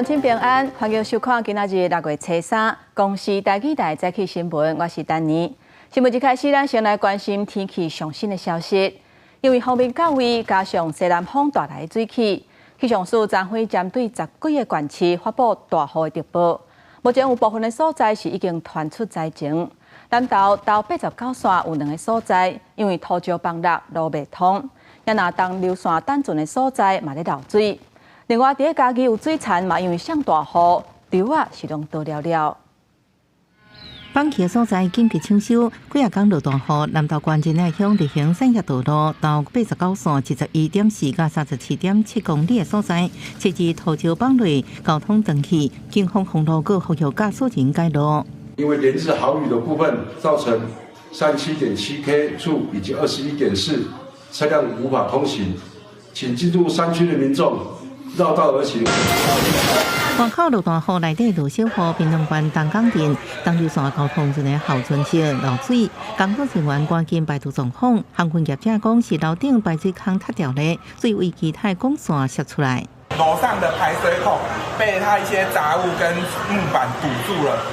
乡亲平安，欢迎收看今仔日6月初3，公视台语台早起新闻，我是丹妮。新闻一开始，咱先来关心天气上新的消息。因为方面较位，加上西南风带来水汽，气象署昨昏针对10几个县市发布大雨的特报。目前有部分的所在是已经传出灾情。南投到89线有2个所在，因为土石崩落路未通，也那东流线等阵的所在嘛咧漏水。另外，伫个家己有水田嘛，因为上大雨，稻啊是拢倒了了。放弃的所在紧急抢修，几啊天落大雨，南投县真内乡立行产业道路到89线71.4到37.7公里的所在，设置土石崩落，交通断去，警方封路过呼吁驾驶人改路。因为连日豪雨的部分，造成37.7K 处以及21.4车辆无法通行，请进入山区的民众绕道而行。外口落大雨，内底落小雨，屏东县东港镇东流线交通正在后村区漏水，工作人员赶紧排除状况。航运业者讲是楼顶排水孔塌掉了，水为其他管线泄出来。楼上的排水孔被它一些杂物跟木板堵住了，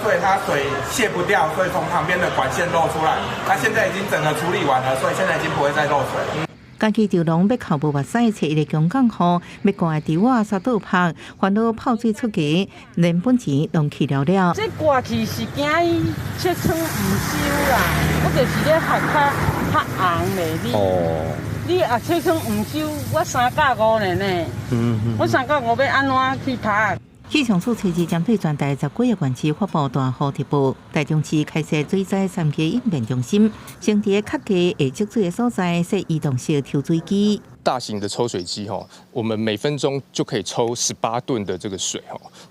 所以它水泄不掉，所以从旁边的管线漏出来。现在已经整个处理完了，所以现在已经不会再漏水。家己就拢要靠无目屎，找一个强港河，要挂伫我沙倒拍，烦恼泡水出奇，连本钱拢去了了。这挂去是惊伊切床唔收啦，我就是咧害较红嘞你。哦。你啊切床唔收，我3.5年呢。我3.5要安怎去拍？气象署初时针对全台10几个县市发布大雨特报，台中市开设水灾3级应变中心，先伫较低会积水的所在设移动式抽水机。大型的抽水机我们每分钟就可以抽18吨的这个水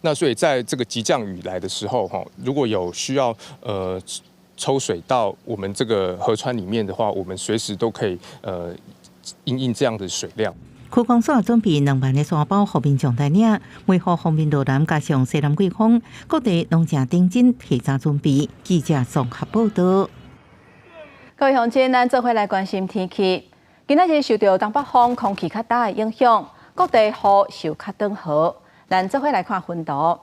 那所以在这个急降雨来的时候如果有需要抽水到我们这个河川里面的话，我们随时都可以因应这样的水量。区公所准备2万个沙包，互民众带领，维护方面路南加上西南季风，各地拢正认真提早准备。记者综合报道。各位乡亲，咱做伙来关心天气。今仔日受到东北风空气较大的影响，各地雨受较长雨。咱做伙来看分图。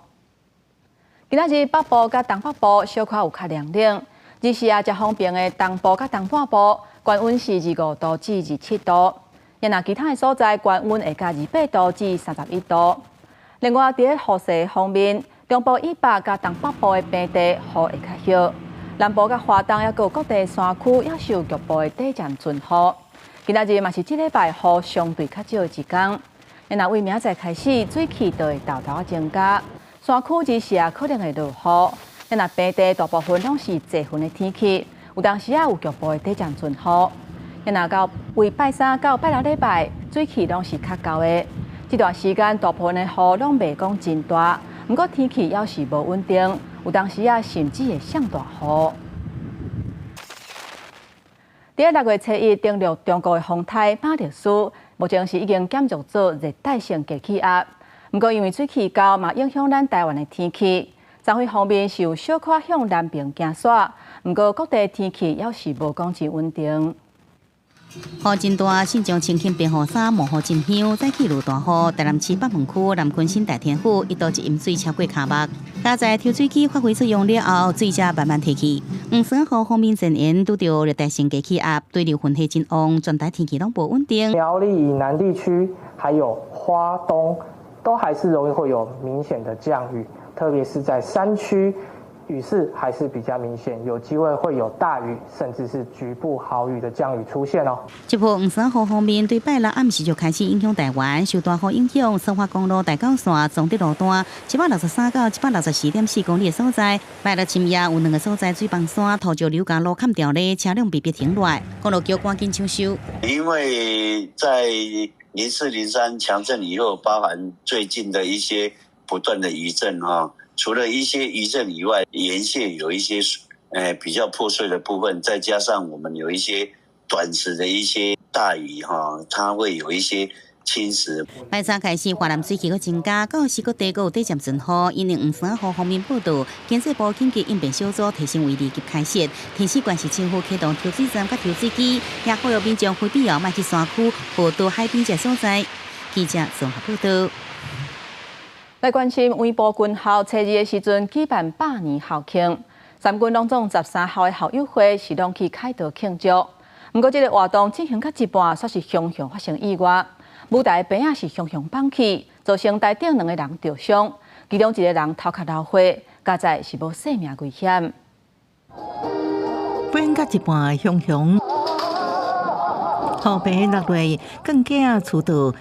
今仔日北部甲东北部小可有较凉冷，日时啊，较方便的东部甲东半部，高温是25度至27度。也那其他的所在，高温会加28度至31度。另外，伫个雨势方面，中部以北甲东北部的平地雨会较少，南部甲华东也有各地山区也受局部的短暂阵雨。今仔日嘛是这礼拜雨相对较少的一天。也那为明仔开始，水汽就会豆豆增加，山区日时啊可能会落雨。也那平地大部分拢是多云的天气，有当时啊有局部的短暂阵雨。也那到为拜3到拜6礼拜，水汽拢是较高的。这段时间大部分的雨拢未讲真大，不过天气要是无稳定，有当时啊甚至会上大雨。伫个6月初1登陆中国的风台马列斯，目前是已经减弱做热带性低气压。不过因为水汽高嘛，影响咱台湾的天气。昨昏方面是有小可向南边行煞，不过各地天气要是无讲真稳定。雨真大，新疆清轻冰雨衫，雾雨真香，再起落大雨。台南市北门区南昆新大天府一度一淹水超过脚目，加在抽水机发挥作用了后，水才慢慢提起。黄山雨方面前沿拄到热带性低气压，对流云系真旺，全台天气拢不稳定。苗栗以南地区还有花东，都还是容易会有明显的降雨，特别是在山区。雨势还是比较明显，有机会会有大雨，甚至是局部豪雨的降雨出现哦。这波黄山雨方面，对拜六暗时就开始影响台湾，受大雨影响，松花公路大九线总的路段163到164.4公里的所在，拜六深夜有2个所在水崩山、土石流甲路砍掉咧，车辆被逼停落来，公路桥赶紧抢修。因为在04、03强震以后，包含最近的一些不断的余震除了一些余震以外，沿线有一些比较破碎的部分，再加上我们有一些短时的一些大雨它会有一些侵蚀。拜三开始，华南水汽增加，到时各地有短暂阵雨。因应黄山雨方面报道，经济部紧急应变小组提升为立即开设，天使关系政府启动抽水站甲抽水机，也呼吁民众非必要莫去山区或到海边这所在。记者综合报道。来关心微波军校初二的时阵举办100年校庆，三军拢总13校的校友会是拢去凯道庆祝。不过，这个活动进行到一半，却是凶凶发生意外，舞台边仔是凶凶放起，造成台顶2个人受伤，其中1个人头壳流血，加在是无生命危险。边甲一半凶凶，后边6月更加出道。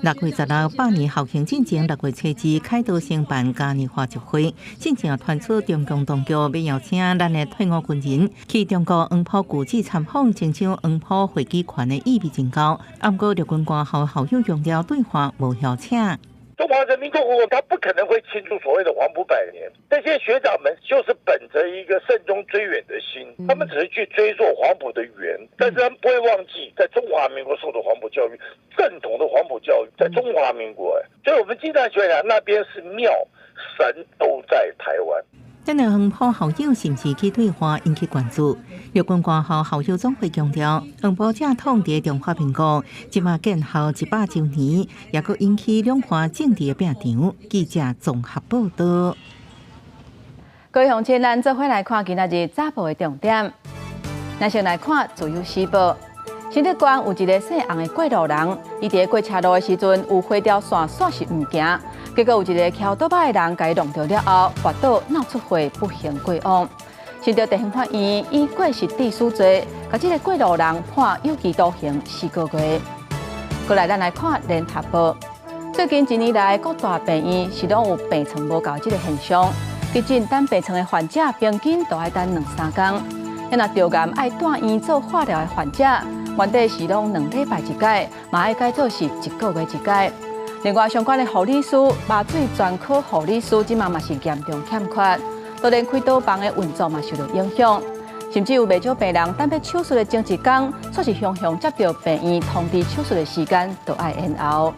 6月16日，100年校庆进前，6月初2凯道承办嘉年华集会，进前传出中共当局要邀请咱的退伍军人去中国黄埔故址参访，亲像黄埔会稽团的意味真高。不过，陆军官校校友强调对话无邀请。中华人民共和国他不可能会庆祝所谓的黄埔100年，这些学长们就是本着一个慎终追远的心，他们只是去追溯黄埔的源，但是他们不会忘记在中华民国受的黄埔教育，正统的黄埔教育在中华民国，所以我们经常觉得那边是庙神都在台湾。咱的黄埔校友是不是去对话引起关注？陆军官校校友总会强调，黄埔正统伫中华民国，即马建校100周年，也佫引起两岸政治的拼场。记者综合报道。各位乡亲，咱做伙来看今仔日早报的重点。咱先来看自由时报。新竹县有一个姓洪的过路人，伊伫过车路的时阵有花条线是毋行。结果有一个骑倒摆的人，甲伊弄到了后，滑倒闹出血，不幸过往。新竹地方法院以过失致死罪，甲这个过路人判有期徒刑4个月。过来，咱来看联合报。最近1年来，各大病院是拢有病床无够这个现象，急诊等病床的患者平均都要等2-3天。若着癌爱住院做化疗的患者，原底是拢2礼拜一届，嘛爱改做是1个月一届。另外，相关的护理师、麻醉专科护理师，即嘛是严重欠缺，就连开刀房的运作嘛受到影响，甚至有不少病人等要手术的前1天，却是常常接到病院通知手术的时间都要延后。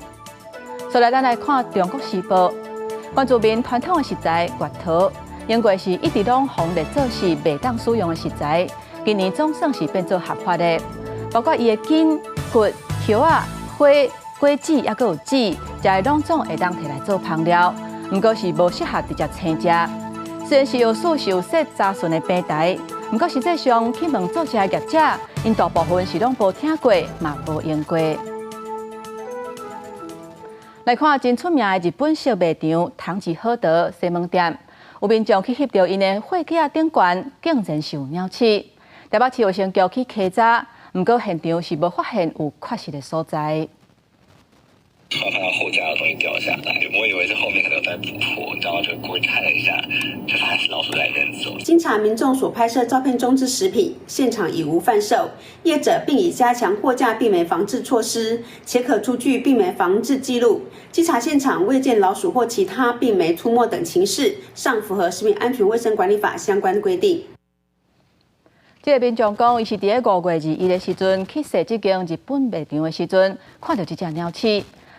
所以，咱来看《中国时报》，关注民传统的食材月桃，英国是一直拢红列做是袂当使用的食材，今年总算是变做合法的，包括伊的筋、骨、叶啊、花、果子，也佫有籽，食的拢总会当摕来做香料，不过是无适合直接生食。虽然是药素是有说杂醇的平台，不过实际上去问做食的业者，因大部分是拢无听过，嘛无用过。来看真出名的日本烧麦场唐吉诃德西门店，有民众去翕到因的货架顶悬竟然是有鸟鼠，台北市卫生局去稽查，不过现场是无发现有确实的所在。看到后架的东西掉下来，我以为是后面可能有在补货，然后就过去看了一下，就发现是老鼠在人走。经查民众所拍摄照片中之食品，现场已无贩售，业者并已加强货架病媒防治措施，且可出具病媒防治记录。稽查现场未见老鼠或其他病媒出没等情事，尚符合食品安全卫生管理法相关规定。这个民众讲，伊是伫5月21日的时阵去踅这间日本卖场的时阵，看到这只鸟鼠。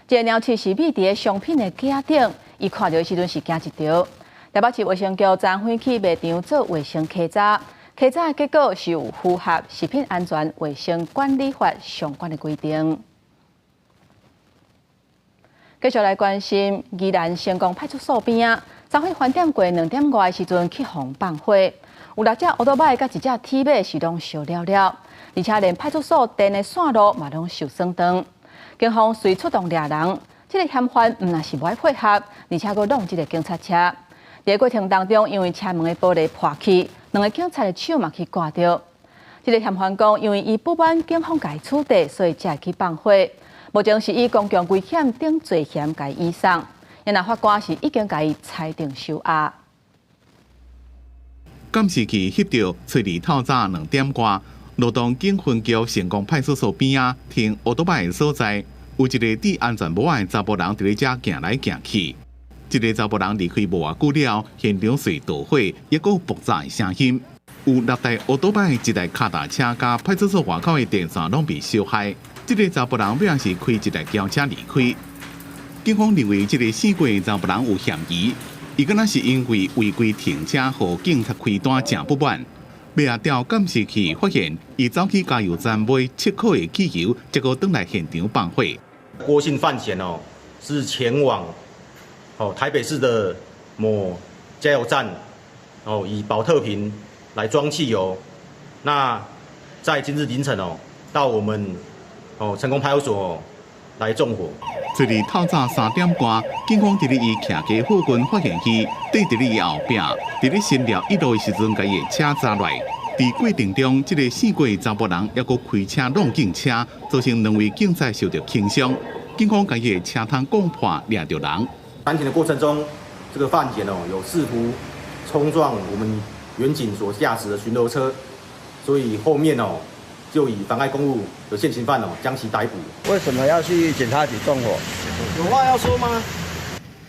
这个鸟鼠是觅伫商品的架顶，伊看到的时阵是惊一跳。台北市卫生局昨昏去卖场做卫生稽查，稽查的结果是有符合食品安全卫生管理法相关的规定。继续来关心宜兰成功派出所边啊，昨昏饭店过2点外的时阵去放放火，有6只乌托邦甲1只铁马是拢烧了了，而且连派出所电的线路嘛拢受损断。警方随出动抓人，这个嫌犯唔但是无爱配合，而且佫弄这个警察车。在过程当中，因为车门的玻璃破去，2个警察的手嘛去挂掉。这个嫌犯讲，因为伊不满警方甲伊处理，所以才会去放火。目前是以公共危险等罪嫌甲伊移送，因法官是已经甲伊裁定收押。监视器翕到，初二透早2点外。罗东警分局成功派出所边仔停乌托邦的所在，有一个戴安全帽的查甫人伫咧遮行来行去。这个查甫人离开无偌久了，现场随导火，也有爆炸的声音。有6台乌托邦、1台脚踏车，加派出所外口的电线拢被烧害。这个查甫人本来是开1台轿车离开。警方认为这个死过的查甫人有嫌疑，伊敢若是因为违规停车，互警察开单正不满。尾下调监视器发现，伊走去加油站买7克的汽油，结果回来现场放火。郭姓犯嫌是前往台北市的某加油站以保特瓶来装汽油，那在今日凌晨到我们成功派出所来纵火。昨日透早3点半，警方伫咧伊徛家附近发现伊缀伫咧伊后壁，伫咧新寮一路的时阵，甲伊的车砸落。伫过程中，这个4岁查甫人还佫开车弄警车，造成2位警察受到轻伤。警方甲伊的车窗攻破，掠到人。拦停的过程中，这个犯嫌有试图冲撞我们员警所驾驶的巡逻车，所以后面就以妨碍公务的现行犯将其逮捕。为什么要去警察局纵火？有话要说吗？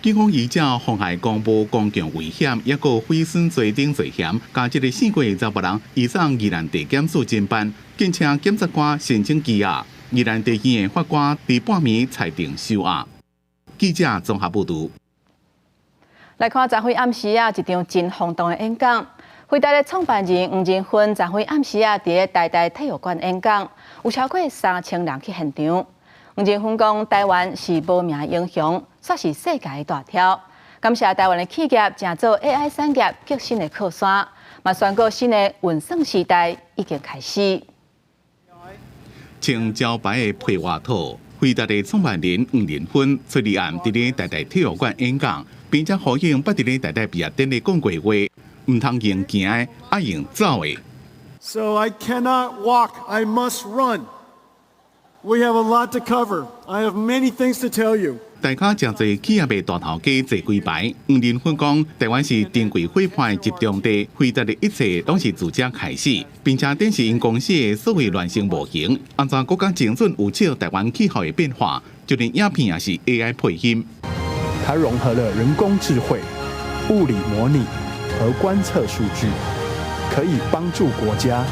警方依照妨害公务公共危险，也个毁损罪等罪嫌，加这个4岁查甫人移送宜兰地检署侦办，并且检察官申请羁押。宜兰地院的法官伫半暝裁定收押。记者综合报道。来看昨昏暗时一场真轰动的演讲。辉达的创办人黄仁勋昨昏暗时伫咧台大体育馆演讲，有超过3000人去现场。黄仁勋讲，台湾是无名英雄，煞是世界的大挑。感谢台湾的企业正做 AI 产业革新的靠山，嘛宣告新的运算时代已经开始。穿招牌的皮外套，辉达的创办人黄仁勋昨日暗伫咧台大体育馆演讲，并且呼应捌伫咧台大毕业典礼讲过话。唔通用行的，爱用走的。So I cannot walk, I must run. We have a lot to cover. I have many things to tell you. 大家真侪企业的大头家坐规排。黄仁勋讲，台湾是珍贵伙伴的集中地，辉达的一切都是自这开始，并且展示因公司的所谓乱成模型，安怎国家精准有照台湾气候的变化，就连影片也是 AI 配音。它融合了人工智慧、物理模拟和观测数据，可以帮助国家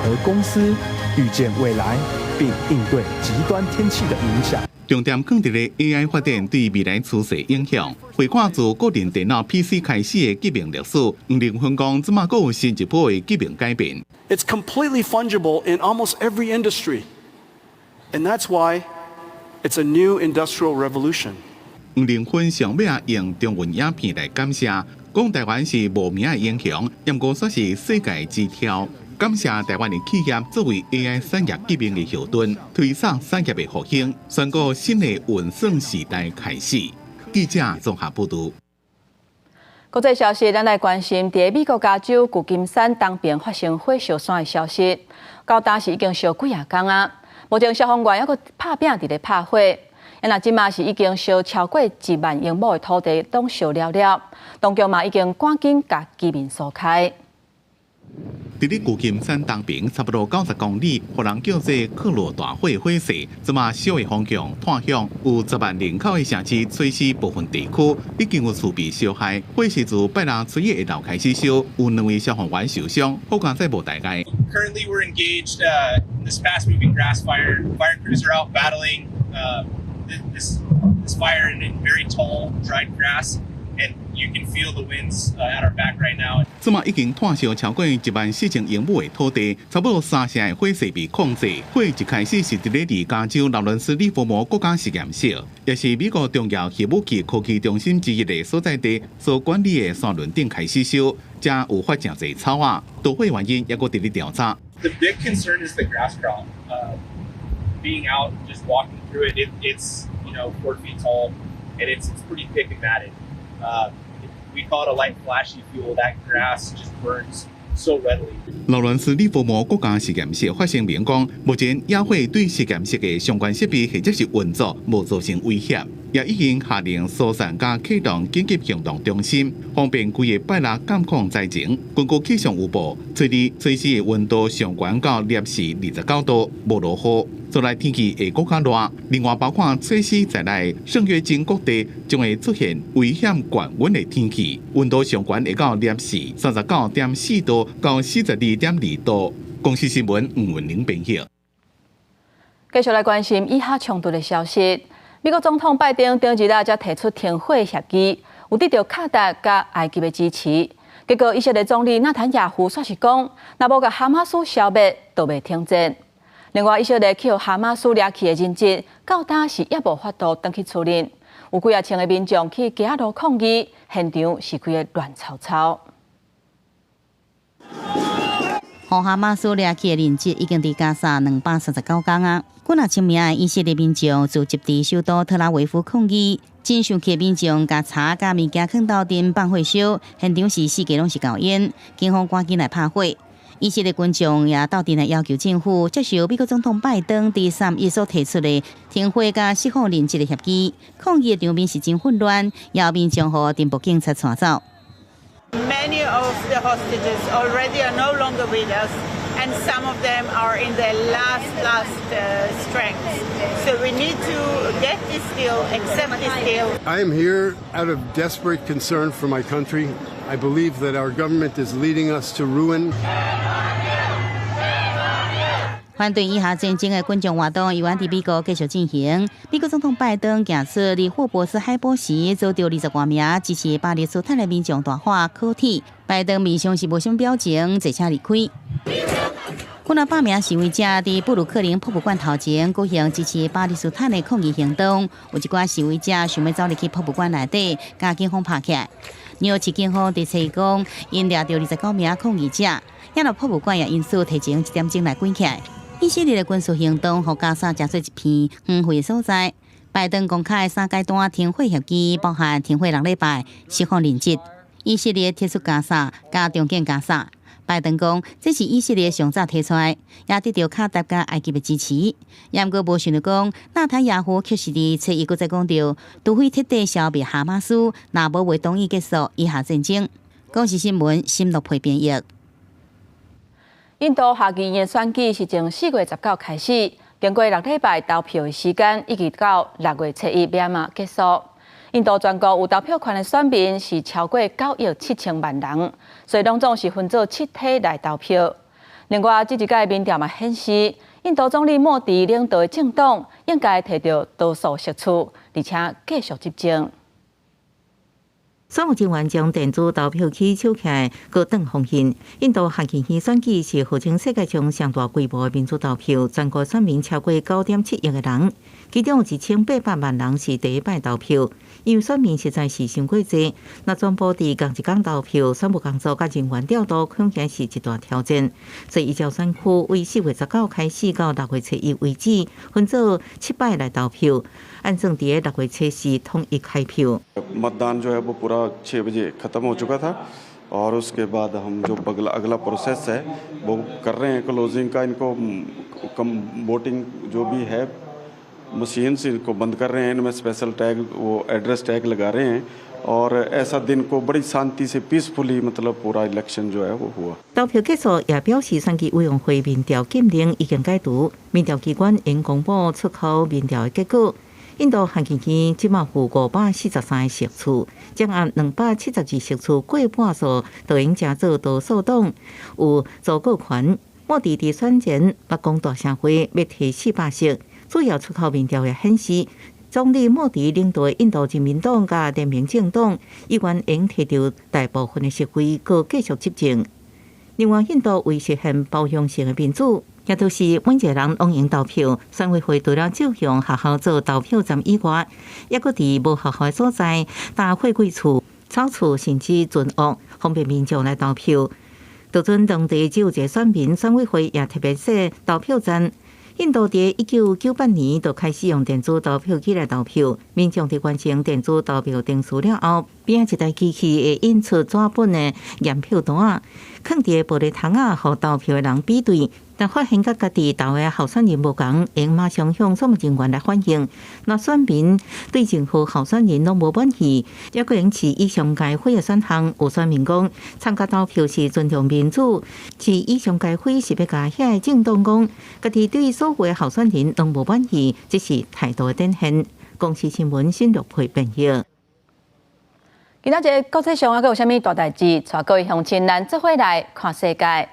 和公司预见未来，并应对极端天气的影响。重点放伫咧 AI 发展对未来趋势影响。回看自个人电脑 PC 开始的革命历史，黄仁勋讲，即马佫有新一波的革命改变。It's completely fungible in almost every industry, and that's why it's a new industrial revolution. 黄仁勋上尾用中文影片来感谢。讲台湾是无名的英雄，也毋过说是世界之挑。感谢台湾的企业作为 AI 产业革命的后盾，推动产业的复兴，宣告新的运算时代开始。记者综合报道。国际消息，咱来关心伫美国加州旧金山东边发生火烧山的消息。到当时已经烧几啊天啊，目前消防员还佫拍拼伫咧拍火。那即马是已经烧超过1万英亩的土地，拢烧了了。当局嘛已经赶紧甲居民疏开。伫咧旧金山东边差不多90公里，互人叫做克罗大火火势，即马烧的方向探向有10万人口的城市垂西部分地区，已经有厝被烧害。火势自拜六初一下昼开始烧，有2位消防员受伤，好在无大碍。Currently, we're engaged in this fast-moving grass fire. Fire crews are out battling this fire in very tall, dried grass, and you can feel the winds at our back right now. 即马已经炭烧超过14000英亩的土地，差不多3成的火势被控制。火一开始是伫咧离加州劳伦斯利佛摩国家实验室，也是美国重要核武器科技中心之一的所在地所管理的山峦顶开始烧，才有发真侪草啊。导火原因也搁伫咧调查。The big concern is the grass crop. Being out, just walking through it, it's 4 feet tall, and it's pretty thick and matted. We call it a light flashy fuel. That grass just burns so readily. 劳伦斯利佛摩国家实验室发声明讲，目前野火对实验室的相关设备或者是运作无造成威胁，也已经下令疏散加启动紧急行动中心，方便规个拜六监控灾情。根据气象预报，昨日垂西的温度上悬到摄氏29度，无落雨。将来天气会更较热，另外包括垂西在内圣约金各地将会出现危险降温的天气，温度上悬会到摄氏39.4度到42.2度。公司新闻吴文玲编译。继续来关心以哈冲突的消息。美国总统拜登当日才提出停火协议，有得到卡达甲埃及的支持。结果以色列总理纳坦雅胡煞是讲，若无甲哈马斯消灭，就袂停战。另外，以色列去哈马斯掠去的人质，到当时也无法度登去处理。有几千个民众去街头抗议，现场是开个乱糟糟。和哈马斯掠去的人质已经伫加沙239天啊！几若千名以色列民众就集伫首都特拉维夫抗议，真生气的民众甲茶甲物件放斗阵放火烧，现场是四界拢是高烟，警方赶紧来拍火。以色列军众也斗阵来要求政府接受美国总统拜登伫3月所提出的停火甲释放人质的协议。抗议的场面是真混乱，也民众和电报警察带走。Many of the hostages already are no longer with us, and some of them are in their last strength. So we need to get this deal, accept this deal. I am here out of desperate concern for my country. I believe that our government is leading us to ruin. 反对以下战争的群众活动，由伫美国继续进行。美国总统拜登行出伫霍伯斯海堡时，遭到20多名支持巴勒斯坦的民众大喊口体。拜登面上是无什么表情，坐车离开。几若百名示威者伫布鲁克林博物馆头前举行支持巴勒斯坦的抗议行动，有一寡示威者想要走入去博物馆内底，甲警方拍起来。纽约市警方伫称讲，因掠到29名抗议者，也让博物馆也因此提前1点钟来关起来。以色列的军事行动互加沙加做一片荒废的所在。拜登公开3阶段停火协议，包含停火6礼拜、释放人质。以色列撤出加沙，加重建加沙。拜登讲，这是以色列上早提出来，也得到卡达甲埃及的支持。也毋过无想到讲，纳坦雅胡确实伫7月再讲到，除非彻底消灭哈马斯，若无会同意结束以下战争。公视新闻新乐培编译。印度下议院选举是从4月19开始，经过6礼拜投票的时间，一直到6月7日晚嘛结束。印度全国有投票权的选民是超过9亿7千万人，所以拢总是分做7梯来投票。另外，这一届民调嘛显示，印度总理莫迪领导的政党应该摕到多数席次，而且继续执政。选务人员将电子投票器收起来，高等封印。印度下议院选举是号称世界上上大规模的民主投票，全国选民超过9.7亿个人，其中有1800万人是第一摆投票。因为选民实在是伤过济，那全部伫同一天投票，选务工作甲人员调度恐惊是一大挑战。所以依照选区为4月19开始到6月7日为止，分做7摆来投票，按正伫6月7日统一开票。मतदान जो है वो पूरा 6 बजे ख़त्म हो चुका था और उसके बाद हम जो अगला प्रोसेस है वो कर रहे हैं क्लोजिंग का इनको वोटिंग जो भी है मशीन्स इनको बंद कर रहे हैं इनमें स्पेशल टैग वो एड्रेस टैग लगा रहे हैं और ऐसा दिन को बड़ी शांति से पीसफुली मतलब पूरा इलेक्शन जो है वो हुआ。投票结束也表示选举委员会民调禁令已经解除，民调机关应公布出口民调的结果。印度下议院即马有543个席次，将按272席次过半数，就应加做多数党有足够权。莫迪伫选前北讲大声会要摕400席，主要出口民调也显示，总理莫迪领导的印度人民党甲联名政党依然应摕到大部分的席位，搁继续执政。另外，印度为实现包容性的民主。也就是每一个人拢用投票，选委会除了照向学校做投票站以外，也搁伫无学校的所在搭货柜厝、草厝甚至船屋，方便民众来投票。就准当地只有一个选民，选委会也特别设投票站。印度伫1998年就开始用电子投票机来投票，民众伫完成电子投票程序了后，边一台机器会印出纸本的验票单，放伫玻璃窗仔，互投票的人比对。但发现甲家己投的候选人无同，应马上向选务人员来反映。若选民对政府候选人拢无满意，也可能是以上该会的选项。有选民讲，参加投票是尊重民主，是以上该会是要甲遐个政党讲，家己对所有的候选人拢无满意，这是态度的展现。公视新闻新乐培编译。今仔日国际上还有啥物大代志？带各位乡亲咱做伙来看世界。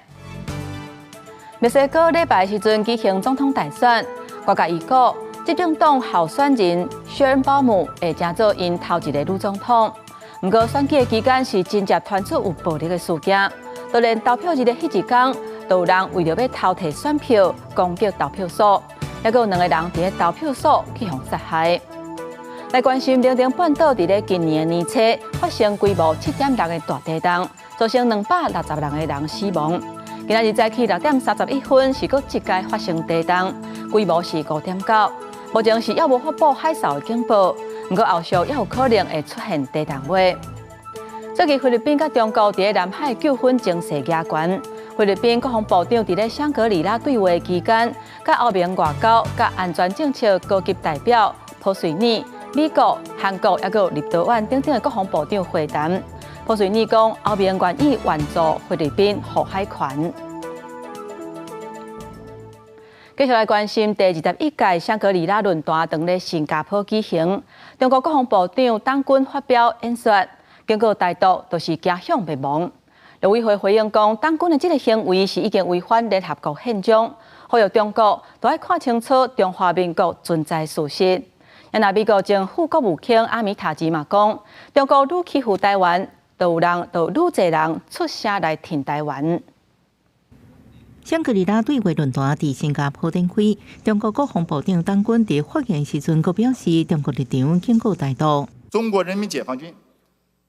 墨西哥礼拜时阵举行总统大选，国家预估执政党候选人薛恩鲍姆会争做因头一个女总统。不过选举期间是真正传出有暴力的事件，就连投票日的迄一天，都有人为了要偷摕选票攻击投票所，还有2个人伫咧投票所去互杀害。来关心辽宁半岛伫咧今年年初发生规模7.6个大地震，造成262个人死亡。今仔日早起6点31分是搁一届发生地震，规模是5.9。目前是还无发布海啸的警报，不过后续也有可能会出现地震尾。最近菲律宾甲中国伫咧南海纠纷情势加悬。菲律宾国防部长伫咧香格里拉对话期间，甲欧盟外交甲安全政策高级代表普瑞尼、美国、韩国也有立陶宛等等的国防部长会谈。普瑞尼讲，欧盟愿意援助菲律宾护海权。继续来关心第21届香格里拉论坛伫咧新加坡举行，中国国防部长党军发表演说，经过台独就是家乡灭亡。陆委会回应讲，党军的这个行为是已经违反联合国宪章，呼吁中国都要看清楚中华民国存在事实。那美国前副国务卿阿米塔吉嘛讲，中国愈欺负台湾，就愈侪人出声来挺台湾。香格里拉对话论坛伫新加坡展开，中国国防部长党军伫发言时阵，佫表示中国立场警告台独。中国人民解放军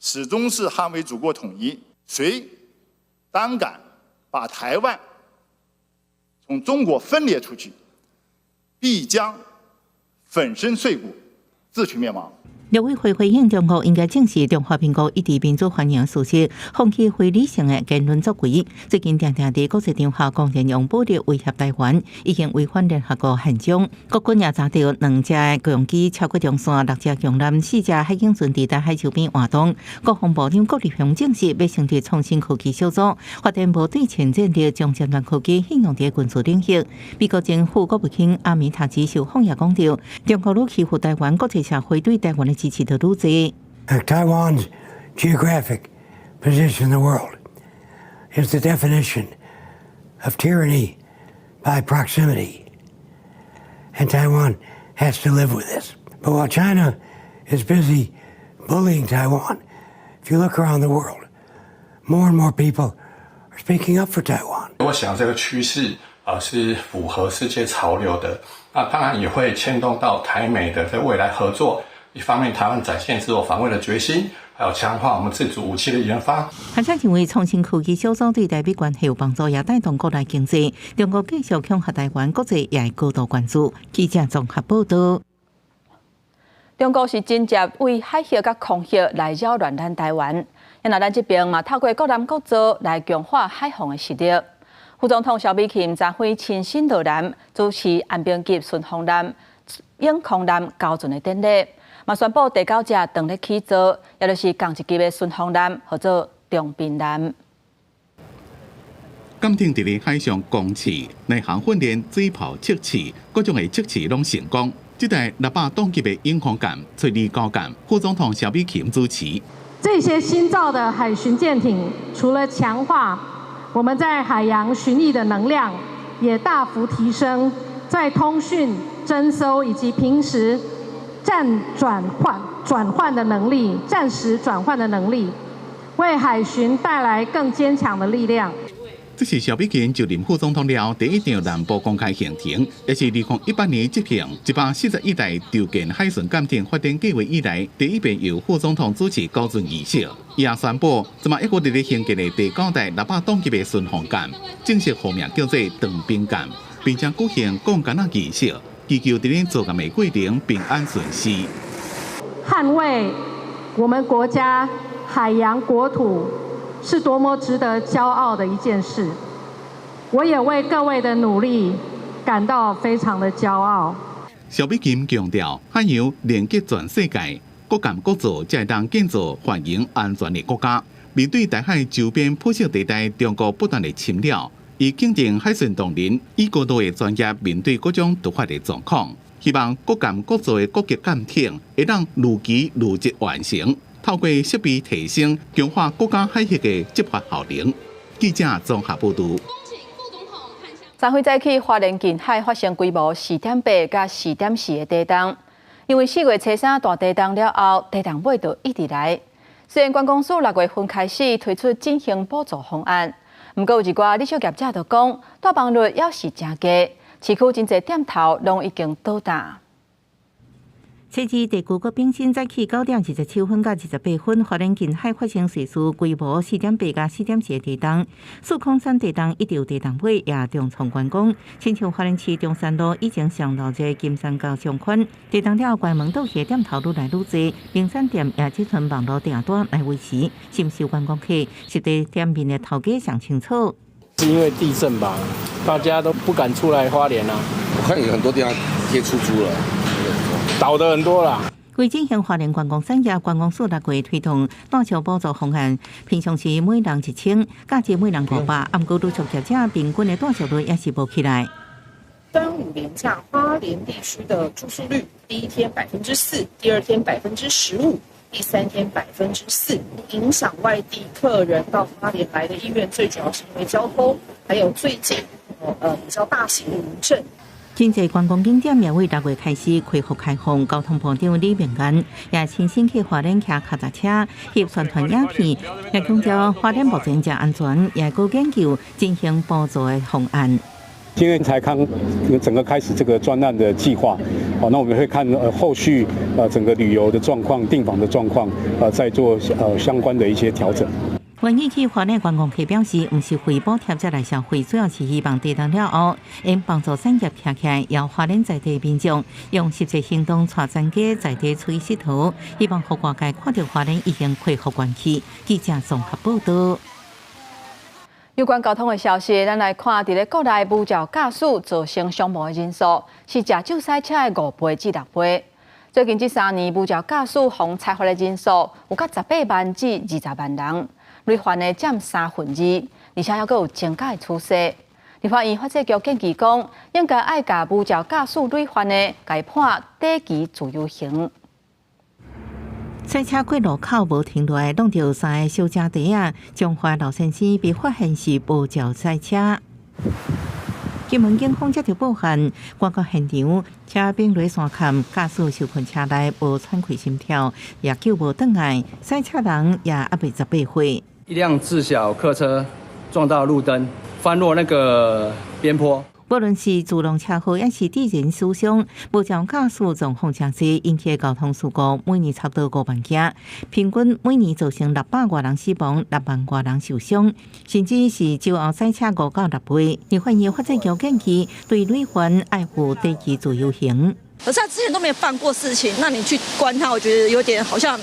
始终是捍卫祖国统一，谁胆敢把台湾从中国分裂出去，必将粉身碎骨，自取灭亡。陆委会回应中国应该正视中华民国一直民主繁荣事实，放弃非理性的言论作为。最近常常伫国际场合公然用武力威胁台湾，已经违反联合国宪章。国军也查到2架国用机超过中线，6架舰舰，4架海警船伫台海周边活动。国防部长郭立雄证实，要成立创新科技小组，发展无对称战略，将尖端科技应用伫军事领域。美国前副国务卿阿米塔吉受访也讲到，中国愈欺负台湾，国际社会对台湾的支持就愈侪。Taiwan's geographic position in the world is the definition of tyranny by proximity, and Taiwan has to live with this. But while China is busy bullying Taiwan, if you look around the world, more and more people are speaking up for Taiwan. 我想这个趋势是符合世界潮流的，那当然也会牵动到台美的在未来合作。一方面，台湾展现自我防卫的决心，还有强化我们自主武器的研发。还想成为创新科技小组对台美关系有帮助，也带动国内经济。中国继续恐吓台湾，国际也会高度关注。记者综合报道。中国是真接为海峡甲空域来扰乱咱台湾，那咱这边嘛透过各南各州来强化海防的实力。副总统萧美琴昨晖亲身到南主持安平级顺风艦、永空艦交船的典礼。嘛宣布第9架动力起造，也就是同一级的顺风艦，或做中滨艦。舰艇伫咧海上攻刺、内航训练、水炮测试，各种的测试拢成功。这台600吨级的永空舰催力高舰，副总统萧美琴主持。这些新造的海巡舰艇，除了强化我们在海洋巡弋的能量，也大幅提升在通讯、侦搜以及平时战时转换的能力，为海巡带来更坚强的力量。这是萧美琴就任副总统了第一场南部公开行程，也是2018年执行141台筹建海巡舰艇发展计划以来第一遍由副总统主持高准仪式。伊也宣布，这马一国伫咧兴建的第9代600吨级的顺风舰，正式号名叫做长滨舰，并将举行降杆仪式。祈求伫咧作舰的过程平安顺遂，捍卫我们国家海洋国土是多么值得骄傲的一件事。我也为各位的努力感到非常的骄傲。萧美琴强调，海洋连接全世界，各舰各造才会当建造繁荣安全的国家。面对台海周边附属地带中国不断的侵扰。以肯定海巡同仁以高度的专业面对各种突发的状况，希望各舰各造的各级舰艇会让如期如期完成，透过设备提升，强化国家海域的执法效能。记者综合报道。昨晖早起，花莲近海发生规模4.8甲4.4的地震，因为4月初3大地震了后，地震尾就一直来。虽然观光署6月份开始推出振兴补助方案。不过有一寡旅宿业者就讲，住房率也是真低，市区真侪店头拢已经倒塌。设置第9个冰心早起9点27分到28分，花莲近海发生水事，规模4.8到4.4的地震。数空山地震一直有地震尾，也重创关公。亲像花莲市中山路已经上路至金山高上宽，地震了关门倒下点头愈来愈多，名产店也只剩网络订单来维持。深受观光客实地店面的头家上清楚。是因为地震吧，大家都不敢出来花莲啊。我看有很多地方贴出租了。倒的很多啦。为进行花莲观光产业，观光署6月推动大桥补助方案，平常时每人1000，假期每人500，暗过陆续业者平均的大桥率也是无起来。端午连假，花莲地区的住宿率，第一天4%，第二天15%，第三天4%。影响外地客人到花莲来的意愿，最主要是因为交通，还有最近比较大型的余震。经济观光景点也为6月开始恢复开放，交通部长李明元也亲身去花莲骑脚踏车，翕宣传影片，也强调花莲目前正安全，也搁研究进行补助的方案。今天才刚整个开始这个专案的计划，那我们会看后续整个旅游的状况、订房的状况，再做相关的一些调整。关于去花莲观光客表示，不是回补贴再来消费，主要是希望地震了后，因帮助产业起来，要花莲在地民众用实际行动带增加在地出去佚佗，希望互外界看到花莲已经恢复元气。记者综合报道。有关交通的消息，咱来看，伫咧国内无照驾驶造成伤亡的人数是食酒赛车的5倍至6倍。最近这3年，无照驾驶防裁罚的人数有到18万至20万人。累犯的占2/3，而且还佫有增加的趋势。立法院法制局建议讲，应该爱甲无照驾驶累犯的改判短期自由刑。赛车过路口无停落来，弄到3个小车底啊！中华老先生被发现是无照赛车。金门警方接到报案，赶到现场，车并落山坎，驾驶受困车内无喘气心跳，也救无倒来。赛车人也还未18岁。一辆自小客车撞到路灯，翻落那个边坡。无论是自动车祸，也是致人死伤，无照驾驶状况真济，引起的交通事故每年差不多5万件，平均每年造成600多人死亡，6万多人受伤，甚至是酒后赛车5到6倍。立法院法制局建议对累犯爱护短期自由刑。可是他之前都没有犯过事情，那你去关他，我觉得有点好像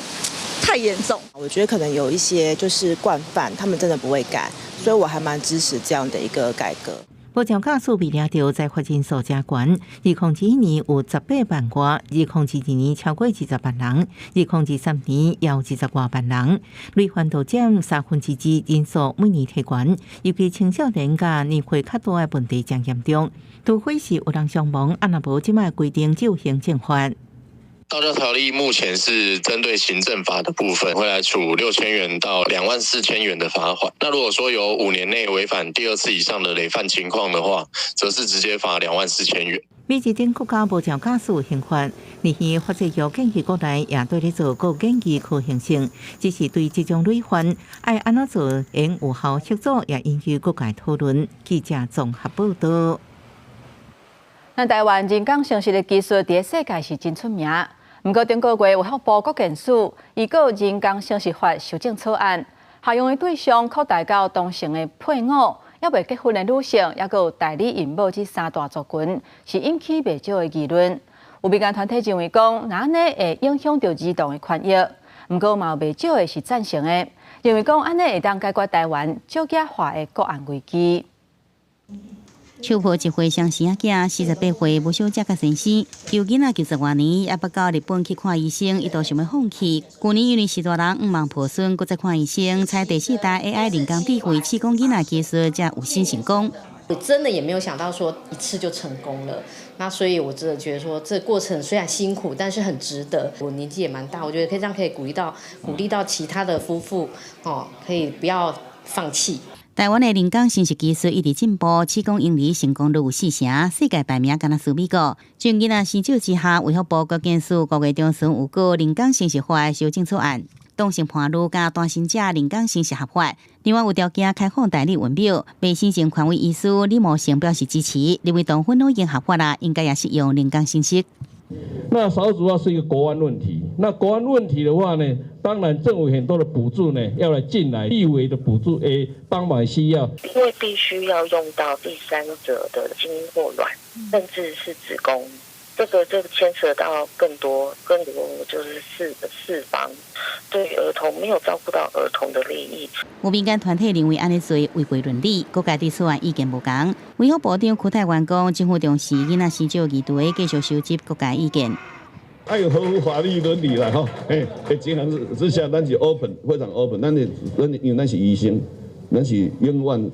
太严重。我觉得可能有一些就是惯犯，他们真的不会改，所以我还蛮支持这样的一个改革。无照驾驶被抓到在罚金数加悬，2021年有18万多，2022年超过20万人，2023年也有20多万人，累犯度占2/3，人数每年提悬，尤其青少年甲年岁较大的问题真严重，除非是有人伤亡，若无即卖规定就行政法。道交条例目前是针对行政罚的部分，会来处6000元到24000元的罚款。那如果说有5年内违反第2次以上的累犯情况的话，则是直接罚24000元。美日等国家无照驾驶刑法，立宪法制局建议国内也对咧做各建议可行性，只是对这种累犯爱安怎做应有效协助，也引起各界讨论。记者综合报道。咱台湾人工城市的技术伫世界是真出名，不过顶个月卫福部国建署已告人工城市法修正草案，适用的对象扩大到同性的配偶、还未结婚的女性，也有代理孕母这3大族群，是引起不少的议论。有民间团体认为讲，那安尼会影响到儿童的权益，不过嘛有不少的是赞成的，认为讲安尼会当解决台湾少子化的国安危机。手抱一回双生仔，48岁无小姐甲先生，由囡仔90多年，也不到日本去看医生，伊都想要放弃。去年因为许大人毋望抱孙，搁再看医生，采第4代 AI 人工智慧试讲囡仔技术，才有心成功。我真的也没有想到说一次就成功了，那所以我真的觉得说这过程虽然辛苦，但是很值得。我年纪也蛮大，我觉得可以这样可以鼓励到其他的夫妇可以不要放弃。台湾的人工生殖技术一直进步，试讲婴儿成功率有4成，世界排名敢若输美国。就囡仔生少之下，卫福部国建署5月中旬有告人工生殖法的修正草案，同性伴侣甲单身者人工生殖合法。另外有条件开放代理文表，被新型权威医师李茂成表示支持，认为同婚都已经合法啦，应该也适用人工生殖。那少子化是一个国安问题，那国安问题的话呢，当然政府很多的补助呢要来进来，立委的补助帮忙需要，因为必须要用到第三者的精或卵，甚至是子宫。这个牵扯到更多就是四方对儿童没有照顾到儿童的利益。有民间团体认为安尼做违规伦理，各界对此案意见无同。卫福部长邱泰源讲，政府重视囡仔施教议题，继续收集各界意见。有合乎法律伦理啦，吼，尽量之下，咱是 open， 非常 open， 因为咱是医生，咱是永远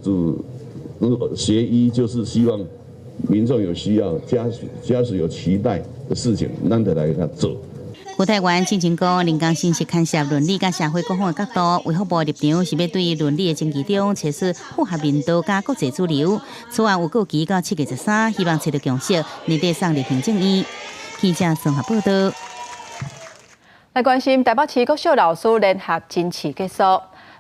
学医，就是希望。民众有需要，家属有期待的事情，咱得来给他做。邱泰源进前讲，人工信息牵涉伦理甲社会各方的角度，卫福部立场是要对伦理的争议中找出符合人道甲国际主流。此案有过期到7月13，希望找到共识，年底送入行政院。记者综合报道。来关心台北市国小老师联合甄试结束，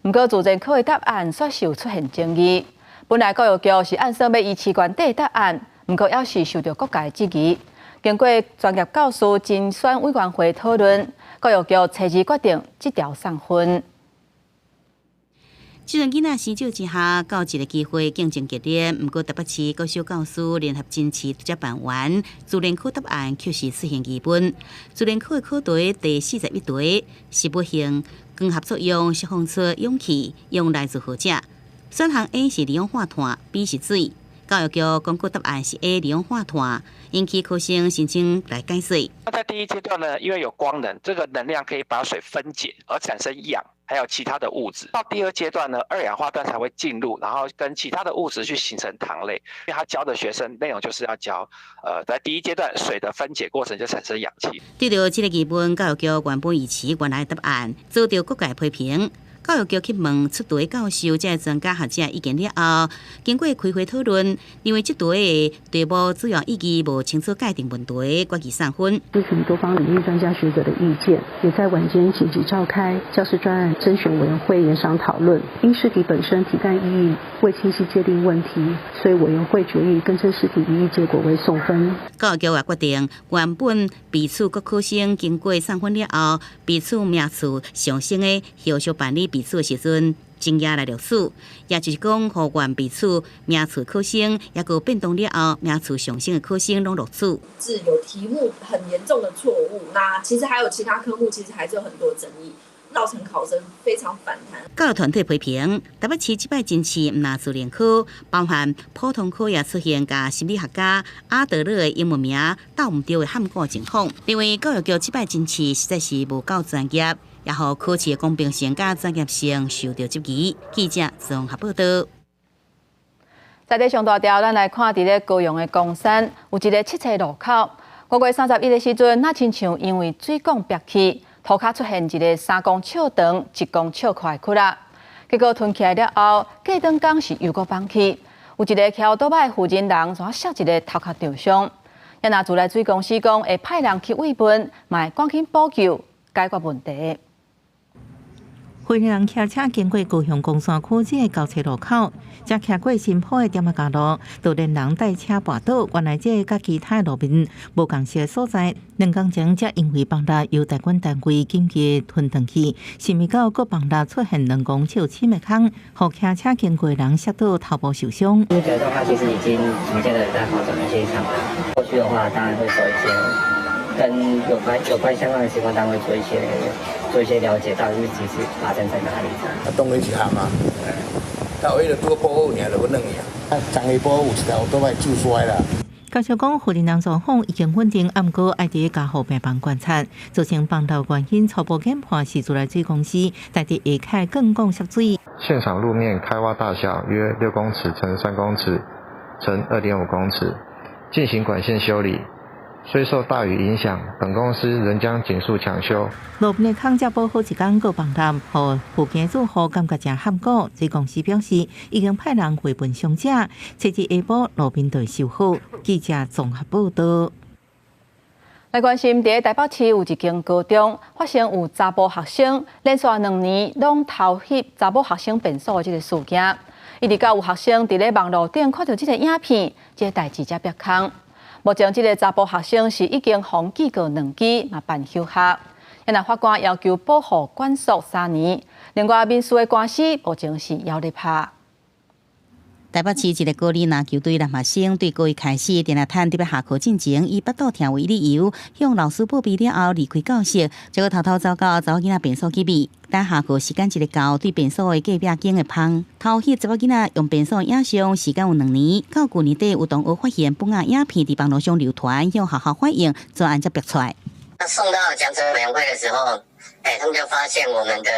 不过自然考的答案却是有出现争议。本来教育局是按说要依市原底答案，不过也是受到各界质疑。经过专业教师精选委员会讨论，教育局初二决定这条送分。虽然囡仔施教之下，到一个机会竞争激烈，不过台北市国小教师联合甄试才办完，自然科答案却是出现疑问。自然科的考题第41题是不行光合作用释放出氧气，用来自何者？选项 A 是二氧化碳 ，B 是水。教育局公布答案是 A 二氧化碳，引起考生申请来解释。那在第一阶段呢，因为有光能，这个能量可以把水分解而产生氧，还有其他的物质。到第二阶段呢，二氧化碳才会进入，然后跟其他的物质去形成糖类。因为他教的学生内容就是要教，在第一阶段水的分解过程就产生氧气。对到这个疑问，教育局原本预期原来的答案，遭到各界批评。教育局去问出题教授、这专家学者意见了后，经过开会讨论，认为这题的题目主要意义无清楚界定问题，决议送分。咨询多方领域专家学者的意见，也在晚间紧急召开教师专案甄选委员会研商讨论。因试题本身题干意义未清晰界定问题，所以委员会决议更正试题意义结果为送分。教育局也决定，原本彼此各考生经过送分了后，彼此名次上升的后续办理彼此的时阵，增加来录取，也就是讲，互原彼此名次考生也个变动了后，名次上升的考生拢录取。是有题目很严重的错误，那其实还有其他科目，其实还是有很多争议，造成考生非常反弹。教育团队批评，台北市这摆甄试唔拿自然科，包含普通科也出现甲心理学家阿德勒的英文名斗唔对的喊过情况。认为教育局这摆甄试实在是无够专业。也互考试的公平性甲专业性受到质疑。记者综合报道。在地上大条，咱来看伫咧高雄的公山有一个汽车路口，5月31日时阵，那亲像因为水管憋起，涂骹出现一个3公尺长、1公尺宽的窟窿，结果吞起来了后，过顿工是又搁放起，有一个骑倒摆的负责人煞摔一个头壳受伤。也拿自来水公司讲会派人去慰问，嘛会赶紧补救，解决问题。非人骑车经过高雄公山区这个交叉路口，才骑过新埔的点仔架路，就连人带车跋倒。原来这个甲其他路面无共识的所在，2天前才因为崩塌由代管单位紧急吞断去，甚至到搁崩塌出现2公尺深的坑，互骑车经过人摔倒头部受伤。目前的状况其实已经逐渐的在好转的现象，后续的话当然会做一些跟有关相关的机关单位做一些了解，到底其实发生在哪里。动了一项啊，到为了多保护你，就要弄呀。昨下晡有一条都快救衰啦。加上讲，护理人状况已经稳定，暗过爱伫家护病房观察，造成崩塌原因初步检判是自来水公司在地下开更供涉水。现场路面开挖大小约6公尺乘3公尺乘2.5公尺，进行管线修理。虽受大雨影响，本公司仍将紧速抢修。路边的坑才保好一天，搁崩塌，互附近住户感觉真坎坷。水公司表示，已经派人回本伤者，初日下晡路边就修好。记者综合报道。来关心，伫台北市有一间高中发生有查甫学生连续2年拢偷翕查某学生便所的这个事件，一直到有学生伫咧网络顶看到这个影片，这个代志才曝光。目前这个查甫学生是已经封记过2支，嘛办休学。因为法官要求保护管束3年，另外民事的官司目前是还在拍。台北市一个高二篮球队男学生对高一开始电来趁特别下课进前，以腹肚疼为理由，向老师报备了后离开教室，结果偷偷走到查某囡仔便所去味。等下课时间一个到，对便所的隔壁间的芳偷翕查某囡仔用便所影像，时间有2年。到去年底有同学发现本案影片伫网络上流传，向学校反映，专案才逼出来。那送到奖惩委员会的时候，他们就发现我们的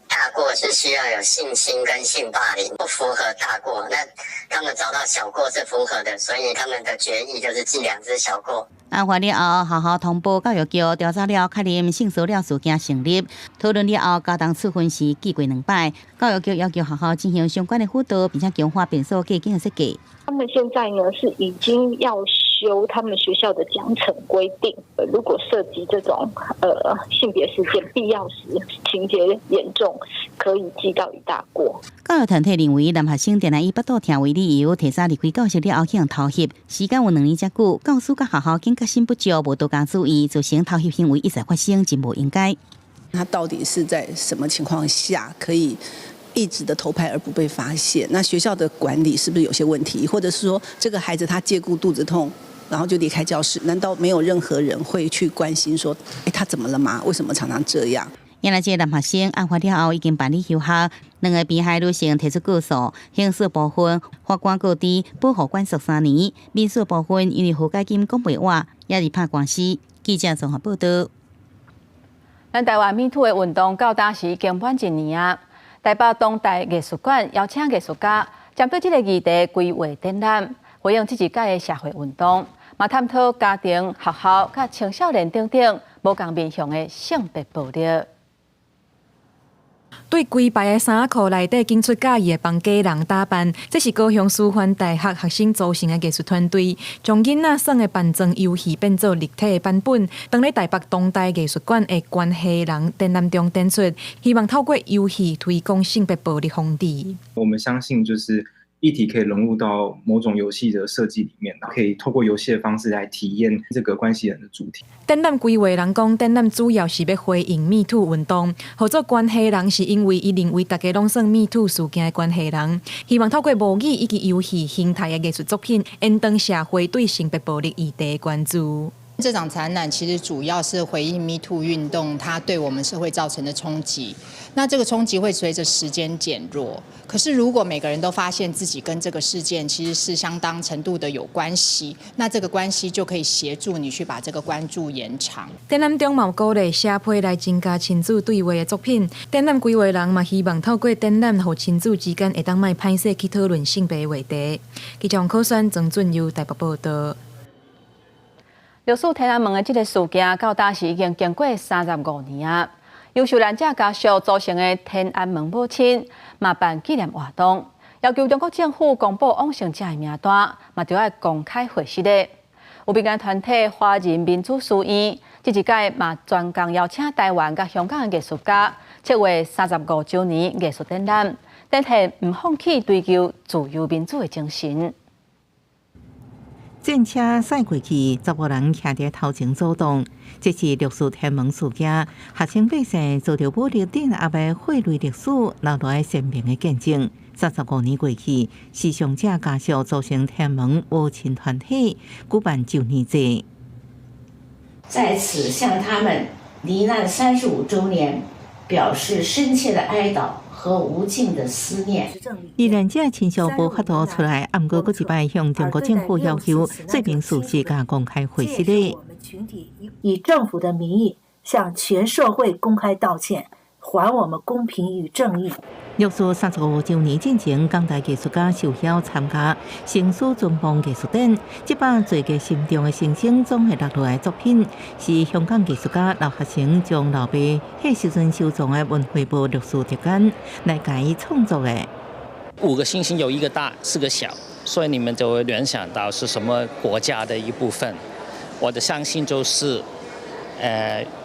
大过是需要有性侵跟性霸凌，不符合大过。那他们找到小过是符合的，所以他们的决议就是记2支小过。案发了后，学校通报教育局调查了，确认性骚扰事件成立。讨论了后，加重处分时记过2摆。教育局要求学校进行相关的辅导，并且强化便所隔间的设计。他们现在呢是已经要修他们学校的奖惩规定，如果涉及这种性别事件，必要时情节严重，可以记到1大过。教育团体认为，男学生定来以腹肚疼为理由，提早离开教室了后向偷翕，时间有2年遮久，教师甲学校警觉性不足，无多加注意，造成偷翕行为一再发生，真无应该。他到底是在什么情况下可以一直的偷拍而不被发现？那学校的管理是不是有些问题？或者是说，这个孩子他借故肚子痛，然后就离开教室，难道没有任何人会去关心说，他怎么了吗？为什么常常这样？原来这个男学生案发了后已经办理休学，2个被害女性提出告诉，刑事部分法官告知保护管束3年，民事部分因为和解金讲袂完，也是拍官司。记者综合报道。咱台湾 MeToo 的运动到当时已经满1年啊。台北当代艺术馆邀请艺术家针对这个议题规划展览，回应这一届的社会运动，嘛探讨家庭、学校、甲青少年等等无共面向的性别暴力。对规排的衫裤内底竟出假意的帮家人打扮，这是高雄师范大学学生组成的艺术团队，将囡仔耍的扮装游戏变做立体的版本，当在台北当代艺术馆的关系人展览中展出，希望透过游戏推广性别暴力防治。我们相信就是议题可以融入到某种游戏的设计里面，可以透过游戏的方式来体验这个关系人的主题。展览规划人讲，展览主要是要回应 MeToo 运动，合作关系人是因为伊认为大家拢算 MeToo 事件的关系人，希望透过模拟以及游戏形态的艺术作品，引导社会对性别暴力议题的关注。这场展览其实主要是回应 MeToo 运动它对我们社会造成的冲击。那这个冲击会随着时间减弱，可是如果每个人都发现自己跟这个事件其实是相当程度的有关系，那这个关系就可以协助你去把这个关注延长。展览中嘛有鼓励社会来增加亲子对话的作品，展览规划人嘛希望透过展览，让亲子之间会当卖歹势去讨论性别的话题。记者王可选、曾俊佑台北报道。历史天安门的这个事件，到当时已经经过35年啊。由受难者家属组成的天安门母亲，嘛办纪念活动，要求中国政府公布往生者的名单，嘛就要公开回息的。有民间团体华人民主书院，这一届嘛专工邀请台湾甲香港的艺术家，策划35周年艺术展览，展现唔放弃追求自由民主的精神。战车驶过去，10人徛在头前阻挡。这是历史天安门事件，学生百姓遭到武力镇压的血泪历史，留下鲜明的见证。35年过去，死伤者家属组成天安门母亲团体，举办9年节。在此向他们罹难35周年表示深切的哀悼和无尽的思念。罹难者亲属无法度出来，暗过一摆向中国政府要求说明事实，加公开回息的。群体以政府的名义向全社会公开道歉，还我们公平与正义。历史35周年进前，港台艺术家受邀参加新书尊邦艺术展，这把最个心中的星星总会落落来的作品，是香港艺术家刘学成将老爸迄时阵收藏的文汇报历史特刊来加以创作的。5个星星有1个大，4个小，所以你们就会联想到是什么国家的一部分。我的相信就是，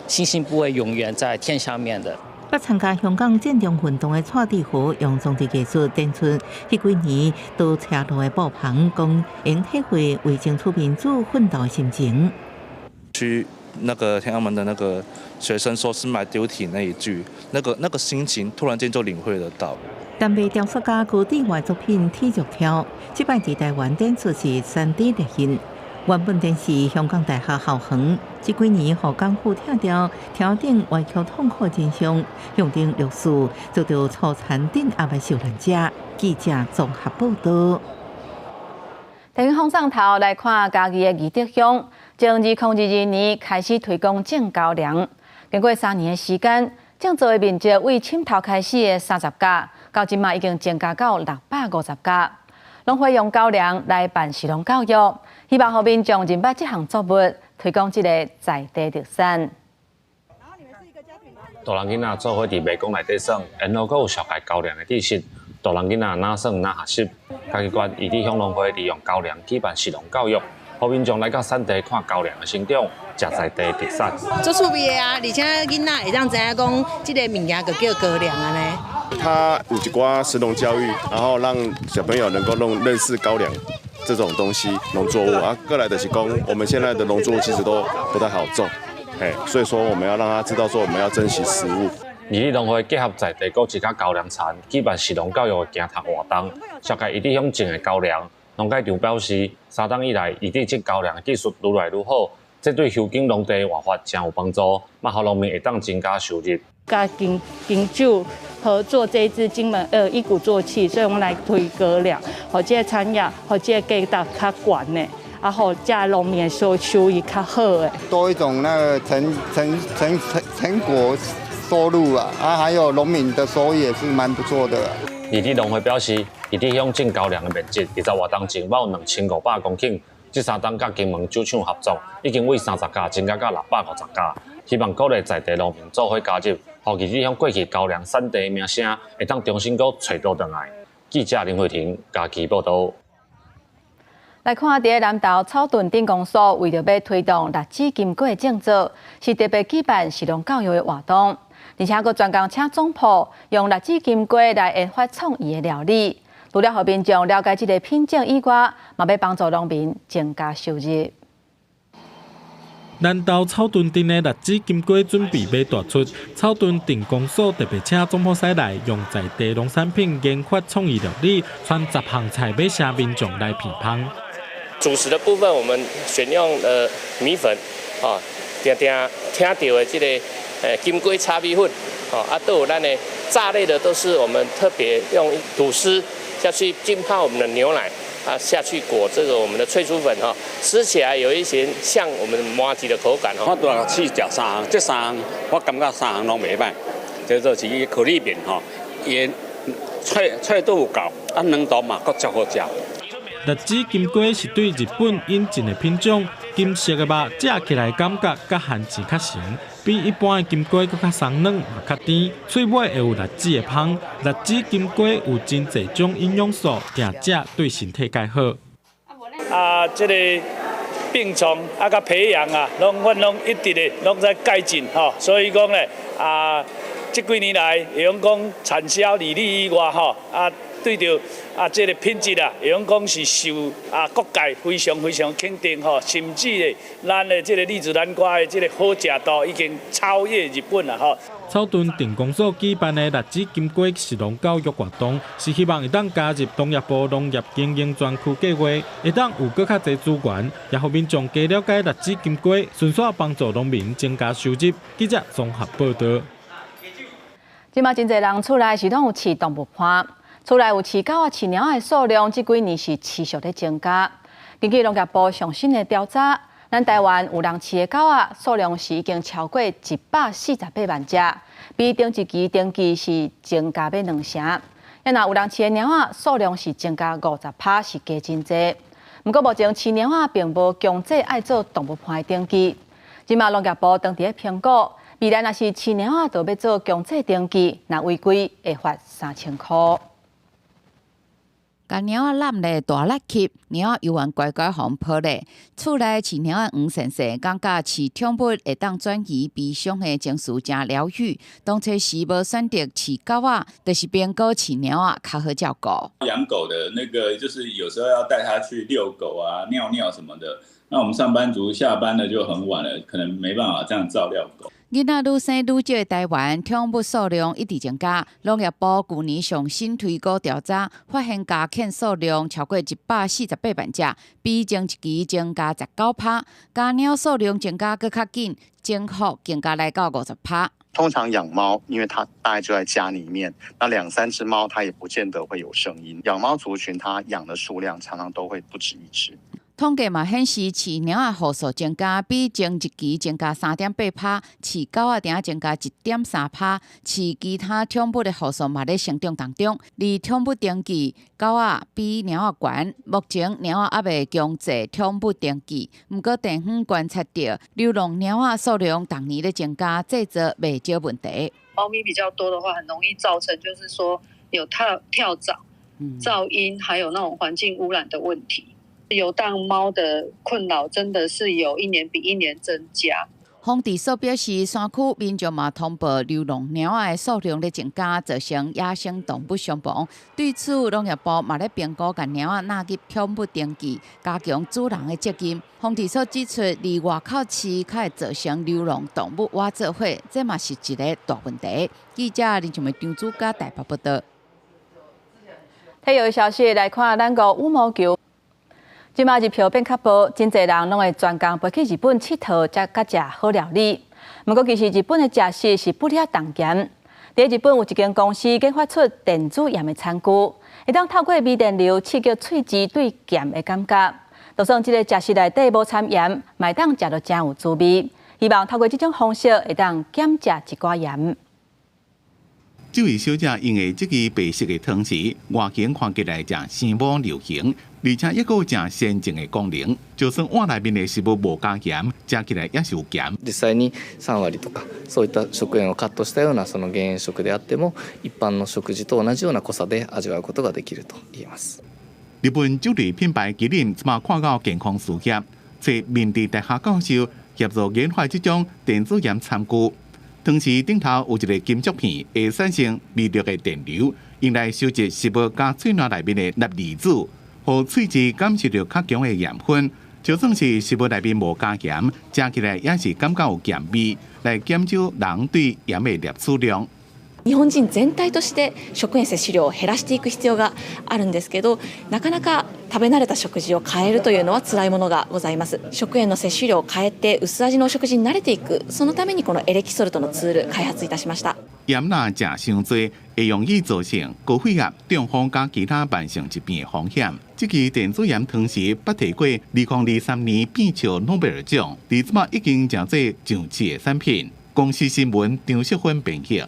星星不会永远在天上面的。捌参加香港建中运动的蔡志豪用装置技术展出，迄几年到车路的布棚，讲用体会为争取民主奋斗的心情。去那个天安门的那个学生说是买丢体那一句，那个心情突然间就领会得到。单被雕塑家高地外作品《体育跳》，这摆伫台湾展出是3D 列印。原本电是香港大学校园，这几年互港府拆掉，调整歪曲痛苦真相，用定律师遭到粗残镇压的受难者。记者综合报道。电影风上头来看家己的义德乡，从2022年开始推广种高粱，经过3年的时间，种植的面积为沁头开始的30甲，到今嘛已经增加到650甲。农会用高粱来办士农教育，希望后民众认捌这项作物，推广这个在地特产。大人囡仔做伙伫卖公内底耍，然后阁有小解高粱的知识。大人囡仔哪耍哪学习，家己关义地乡农会利用高粱举办士农教育，互民众来到产地看高粱的生长，食在地特产。做趣味的啊，而且囡仔会当知影讲，这个物件就叫高粱啊呢。他有一寡食农教育，然后让小朋友能够认识高粱这种东西，农作物啊。过来的是讲，我们现在的农作物其实都不太好种，所以说我们要让他知道说我们要珍惜食物。义地农会结合在地果一甲高粱田，举办士农教育的行读活动，小解义地乡种的高粱。农改场表示，3冬以来，义地种高粱的技术愈来愈好，这对乡境农地活发真有帮助，嘛，互农民会当增加收入。跟金主合作这一支金门一鼓作气，所以我们来推高粱，互这个产业，互这个价格较悬的，啊，互这农民的收益较好的。多一种那个成果收入啊，还有农民的收益也是蛮不错的。义地农会表示，义地乡种高粱的面积20外冬前有2500公顷，这3冬甲金门酒厂合作，已经为30甲增加到650甲，希望鼓励在地农民做伙加入。互义地乡过去高粱产地的名声会当重新搁找倒转来。记者林慧婷家己报道。来看，伫南投草屯镇公所为着要推动栗子金果的种植，是特别举办士农教育的活动，而且佮专工请总铺用栗子金果来研发创意的料理，除了互民众了解这个品种以外，嘛要帮助农民增加收入。南投草屯镇的栗子金果准备要大出，草屯镇公所特别请总铺师来用在地农产品研发创意料理，选10项菜要写民众来评判。主食的部分，我们选用米粉，听到的这个金龟炒米粉，都有咱的炸类的，都是我们特别用吐司下去浸泡我们的牛奶。下去裹这个我们的脆酥粉吃起来有一些像我们麻糬的口感我都去食3项，这3项我感觉3项拢袂歹，叫做是可丽饼盐脆度有够，软度嘛佫足好食。栗子金果是对日本引进的品种，金色的肉食起来感觉甲番薯较像，比一般的金果佫较松软，嘛较甜，脆尾会有栗子的香。栗子金果有真侪种营养素，定食对身体介好。这个病虫甲培养拢一直的拢在改进所以讲咧这几年来，会用讲产销履历以外对着这个品质会用讲是受各界非常肯定甚至咧，咱的这个栗子南瓜的这个好食度已经超越日本啦草屯镇公所举办的栗子金果士农教育活动，是希望会当加入农业部农业经营专区计划，会当有更较侪资源，也互民众加了解栗子金果，顺续帮助农民增加收入。记者综合报道。即马真侪人厝内是拢有饲动物伴。厝内有饲狗饲猫的数量，这几年是持续在增加。根据农业部上新的调查，咱台湾有人饲的狗数量是已经超过148万只，比顶一期登记是增加要2成。也若有人饲的猫数量是增加50%，是加真多。不过目前饲猫并无强制爱做动物伴的登记。即马农业部当地评估，未来若是饲猫就要做强制登记，若违规会罚3000块。甲猫仔揽咧大力吸，猫仔游完乖乖互抱咧。厝内饲猫仔黄先生感觉饲宠物会当转移悲伤的情绪，真疗愈。当初时无选择饲狗仔，就是变过饲猫仔较好照顾。养狗的那个就是有时候要带它去遛狗啊、尿尿什么的。那我们上班族下班了就很晚了，可能没办法这样照料狗。囡仔愈生愈少的台湾，宠物数量一直增加。农业部去年上新推估调查，发现家犬数量超过148万只，比前一期增加19%。家猫数量增加更较紧，增幅更加来到50%。通常养猫，因为它大概就在家里面，那2-3只猫它也不见得会有声音。养猫族群它养的数量常常都会不止一只。统计嘛显示，饲猫仔户数增加，比前一期增加3.8%，饲狗仔定增加1.3%，饲其他宠物的户数嘛咧成长当中。而宠物登记，狗仔比猫仔悬，目前猫仔还未强制宠物登记。不过地方观察到，流浪猫仔数量逐年咧增加，制作未少问题。猫咪比较多的话，很容易造成就是说有跳蚤、噪音，还有那种环境污染的问题。游荡猫的困扰真的是有一年比一年增加。风地所表示，山区民众嘛通报流浪猫仔的数量咧增加，造成野生动物伤亡。对此，农业部嘛咧评估将猫仔纳入宠物登记，加强主人的责任。风地所指出，离外口饲较会造成流浪动物挖做伙，这嘛是一个大问题。记者林俊梅张主家台北报道。体育消息来看，咱国羽毛球。即马日票变较薄，真侪人拢会专工飞去日本佚佗，才甲食好料理。不过，其实日本的食食是不了当咸。在日本有一间公司研发出电子盐的餐具，会当透过微电流刺激喙齿对咸的感觉。就算这个食食内底无掺盐，嘛会当食到真有滋味。希望透过这种方式，会当减食一寡盐。这位小姐用的这个白色的汤匙，外形看起来正生猛流行，而且也有正先进的功能。就算碗内面的食物无加盐，食起来也是有咸。実際に3割とかそういった食塩をカットしたようなその減塩食であっても、一般の食事と同じような濃さで味わうことができると言えます。日本酒类品牌麒麟即马看到健康事业，找明治大学教授协助研发这种电子盐餐具。汤匙顶头有一个金属片，会产生微弱的电流，用来收集食物加喙内内面的钠离子，互喙齿感受到较强的盐分。就算是食物内面无加盐，食起来也是感觉有咸味，来减少人对盐的摄取量。日本人全体として食塩摂取量を減らしていく必要があるんですけど、なかなか食べ慣れた食事を変えるというのは辛いものがございます。食塩の摂取量を変えて薄味のお食事に慣れていく、そのためにこのエレキソルトのツール開発いたしました。盐若食伤多，会容易造成高血压、中风加其他慢性疾病的风险。这支电子盐汤匙捌摕过2023年变笑诺贝尔奖，而即马已经成做上市的产品。公司新闻张淑芬编辑。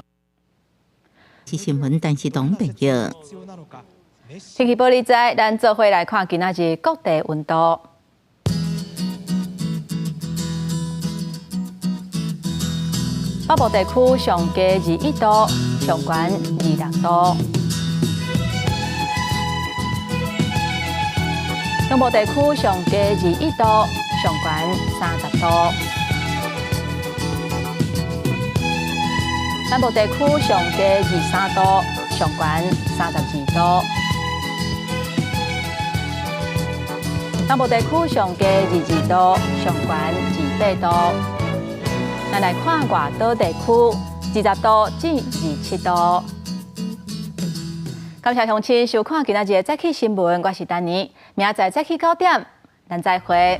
是新闻，但是东朋友。天气报你知，咱做伙来看今仔日各地温度。北部地区上低21度，上悬26度；中部地区上低21度，上悬30度；南部地区上低23度，上悬32度；南部地区上低22度，上悬28度。咱来看外岛地区，20度至27度。感谢乡亲收看今仔日的早起新闻，我是丹妮，明仔载早起9点，咱再会。